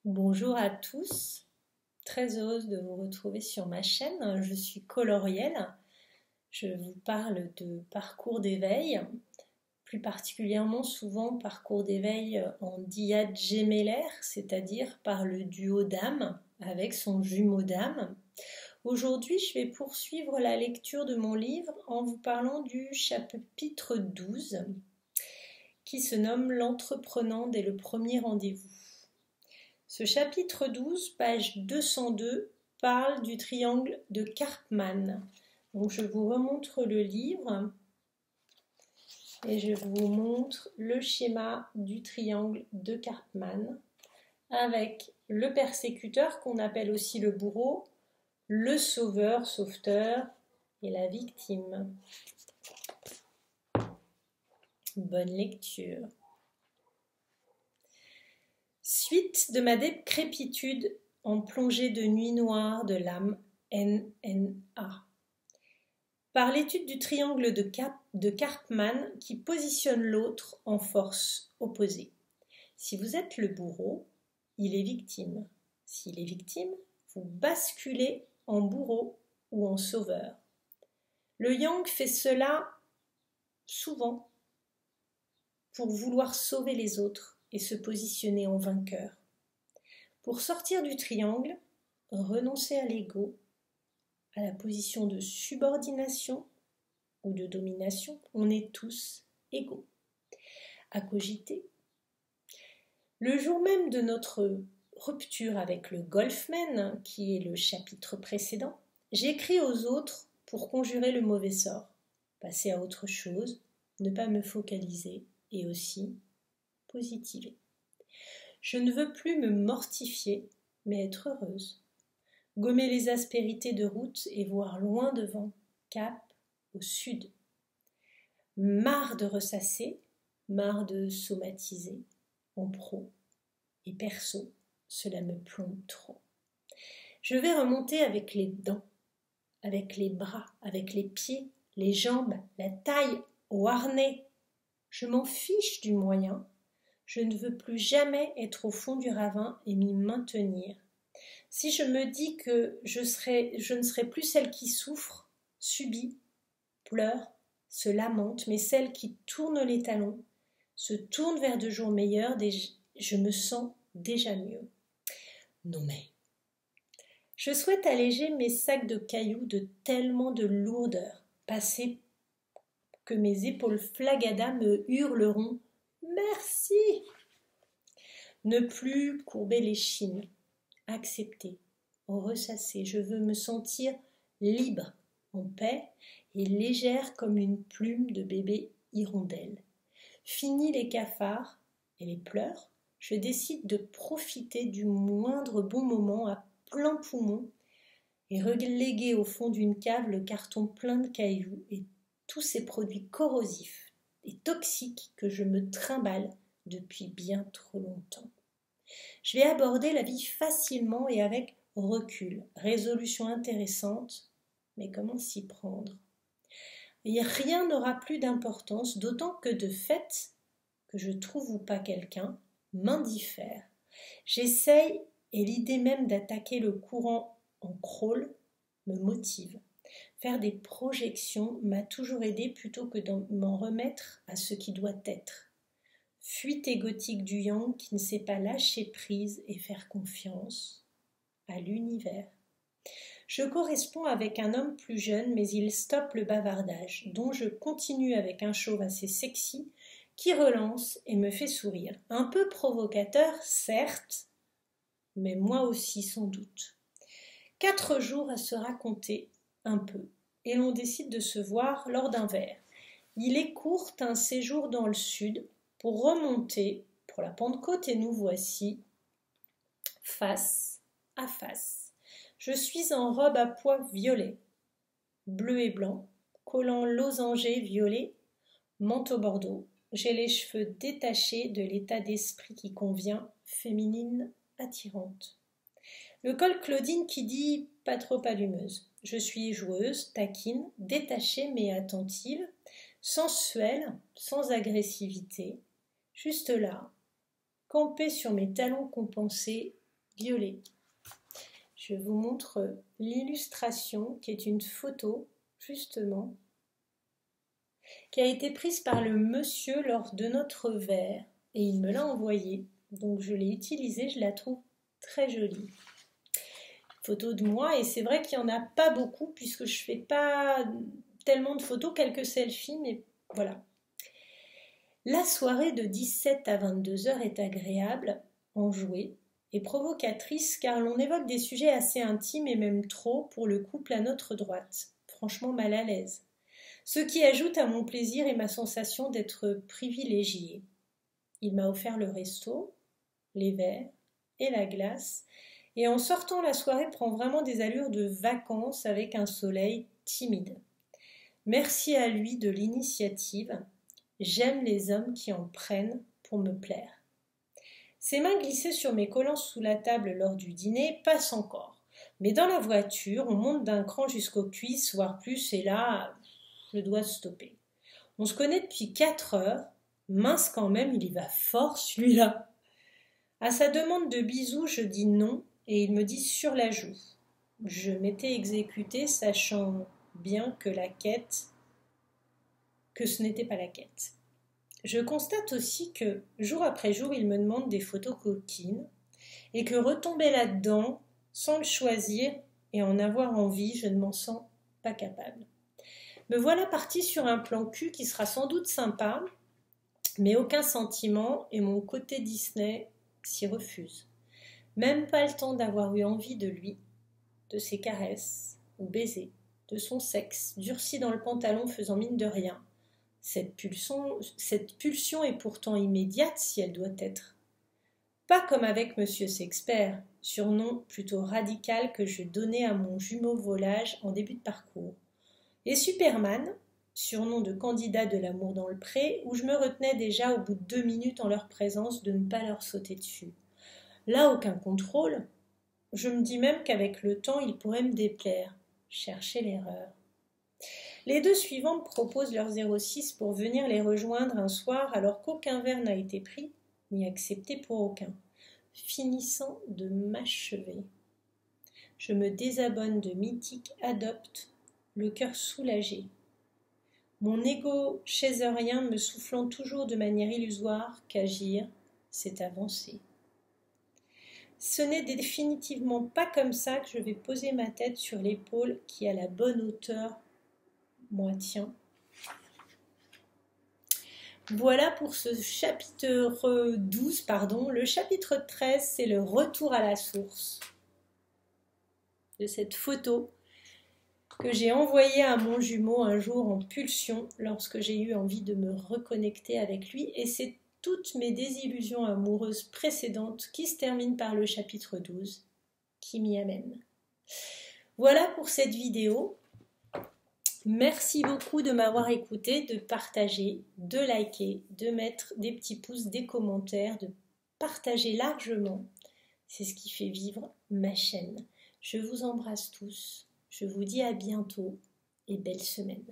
Bonjour à tous, très heureuse de vous retrouver sur ma chaîne. Je suis Colorielle. Je vous parle de parcours d'éveil, plus particulièrement souvent parcours d'éveil en dyade gémellaire, c'est-à-dire par le duo d'âme avec son jumeau d'âme. Aujourd'hui, je vais poursuivre la lecture de mon livre en vous parlant du chapitre 12 qui se nomme L'entreprenant dès le premier rendez-vous. Ce chapitre 12, page 202, parle du triangle de Karpman. Donc je vous remontre le livre et je vous montre le schéma du triangle de Karpman avec le persécuteur qu'on appelle aussi le bourreau, le sauveur, sauveteur et la victime. Bonne lecture. Suite de ma décrépitude en plongée de nuit noire de l'âme NNA. Par l'étude du triangle de Karpman qui positionne l'autre en force opposée. Si vous êtes le bourreau, il est victime. S'il est victime, vous basculez en bourreau ou en sauveur. Le yang fait cela souvent pour vouloir sauver les autres et se positionner en vainqueur. Pour sortir du triangle, renoncez à l'ego, à la position de subordination ou de domination. On est tous égaux. À cogiter. Le jour même de notre rupture avec le Golfman, qui est le chapitre précédent, j'écris aux autres pour conjurer le mauvais sort, passer à autre chose, ne pas me focaliser et aussi positiver. Je ne veux plus me mortifier, mais être heureuse. Gommer les aspérités de route et voir loin devant, cap au sud. Marre de ressasser, marre de somatiser, en pro et perso, cela me plombe trop. Je vais remonter avec les dents, avec les bras, avec les pieds, les jambes, la taille, au harnais. Je m'en fiche du moyen. Je ne veux plus jamais être au fond du ravin et m'y maintenir. Si je me dis que je ne serai plus celle qui souffre, subit, pleure, se lamente, mais celle qui tourne les talons, se tourne vers de jours meilleurs, je me sens déjà mieux. Non mais, je souhaite alléger mes sacs de cailloux de tellement de lourdeur, passer que mes épaules flagadas me hurleront « Merci !» Ne plus courber les chines, accepter, ressasser. Je veux me sentir libre, en paix et légère comme une plume de bébé hirondelle. Fini les cafards et les pleurs, je décide de profiter du moindre bon moment à plein poumon et reléguer au fond d'une cave le carton plein de cailloux et tous ces produits corrosifs et toxiques que je me trimballe depuis bien trop longtemps. Je vais aborder la vie facilement et avec recul, résolution intéressante, mais comment s'y prendre? Et rien n'aura plus d'importance, d'autant que de fait, que je trouve ou pas quelqu'un, m'indiffère. J'essaye et l'idée même d'attaquer le courant en crawl me motive. Faire des projections m'a toujours aidé plutôt que de m'en remettre à ce qui doit être. Fuite égotique du yang qui ne sait pas lâcher prise et faire confiance à l'univers. Je corresponds avec un homme plus jeune, mais il stoppe le bavardage, dont je continue avec un chauve assez sexy qui relance et me fait sourire. Un peu provocateur, certes, mais moi aussi sans doute. 4 jours à se raconter un peu, et l'on décide de se voir lors d'un verre. Il écourte un séjour dans le sud pour remonter pour la Pentecôte et nous voici face à face. Je suis en robe à pois violet, bleu et blanc, collant losangé violet, manteau bordeaux. J'ai les cheveux détachés de l'état d'esprit qui convient, féminine attirante. Le col Claudine qui dit pas trop allumeuse. Je suis joueuse, taquine, détachée mais attentive, sensuelle, sans agressivité, juste là, campée sur mes talons compensés violet. Je vous montre l'illustration qui est une photo, justement, qui a été prise par le monsieur lors de notre verre et il me l'a envoyée. Donc je l'ai utilisée, je la trouve très jolie. Photo de moi et c'est vrai qu'il n'y en a pas beaucoup puisque je ne fais pas tellement de photos, quelques selfies, mais voilà. La soirée de 17 à 22 heures est agréable, enjouée et provocatrice car l'on évoque des sujets assez intimes et même trop pour le couple à notre droite. Franchement mal à l'aise. Ce qui ajoute à mon plaisir et ma sensation d'être privilégiée. Il m'a offert le resto, les verres et la glace et en sortant la soirée prend vraiment des allures de vacances avec un soleil timide. Merci à lui de l'initiative. J'aime les hommes qui en prennent pour me plaire. Ses mains glissées sur mes collants sous la table lors du dîner passent encore. Mais dans la voiture, on monte d'un cran jusqu'aux cuisses, voire plus, et là, je dois stopper. On se connaît depuis 4 heures. Mince quand même, il y va fort celui-là. À sa demande de bisous, je dis non, et il me dit sur la joue. Je m'étais exécutée, sachant bien que ce n'était pas la quête. Je constate aussi que, jour après jour, il me demande des photos coquines et que retomber là-dedans, sans le choisir et en avoir envie, je ne m'en sens pas capable. Me voilà partie sur un plan cul qui sera sans doute sympa, mais aucun sentiment et mon côté Disney s'y refuse. Même pas le temps d'avoir eu envie de lui, de ses caresses ou baisers, de son sexe, durci dans le pantalon faisant mine de rien. Cette pulsion est pourtant immédiate si elle doit être. Pas comme avec Monsieur Sexpert, surnom plutôt radical que je donnais à mon jumeau volage en début de parcours. Et Superman, surnom de candidat de l'amour dans le pré, où je me retenais déjà au bout de 2 minutes en leur présence de ne pas leur sauter dessus. Là, aucun contrôle. Je me dis même qu'avec le temps, il pourrait me déplaire. Chercher l'erreur. Les 2 suivants me proposent leur 06 pour venir les rejoindre un soir alors qu'aucun verre n'a été pris, ni accepté pour aucun, finissant de m'achever. Je me désabonne de Mythique Adopte, le cœur soulagé. Mon égo chaserien me soufflant toujours de manière illusoire qu'agir, c'est avancer. Ce n'est définitivement pas comme ça que je vais poser ma tête sur l'épaule qui a la bonne hauteur moi tiens. Voilà pour ce chapitre 12, Le chapitre 13, c'est le retour à la source de cette photo que j'ai envoyée à mon jumeau un jour en pulsion lorsque j'ai eu envie de me reconnecter avec lui et c'est toutes mes désillusions amoureuses précédentes qui se terminent par le chapitre 12 qui m'y amène. Voilà pour cette vidéo. Merci beaucoup de m'avoir écouté, de partager, de liker, de mettre des petits pouces, des commentaires, de partager largement. C'est ce qui fait vivre ma chaîne. Je vous embrasse tous. Je vous dis à bientôt et belle semaine.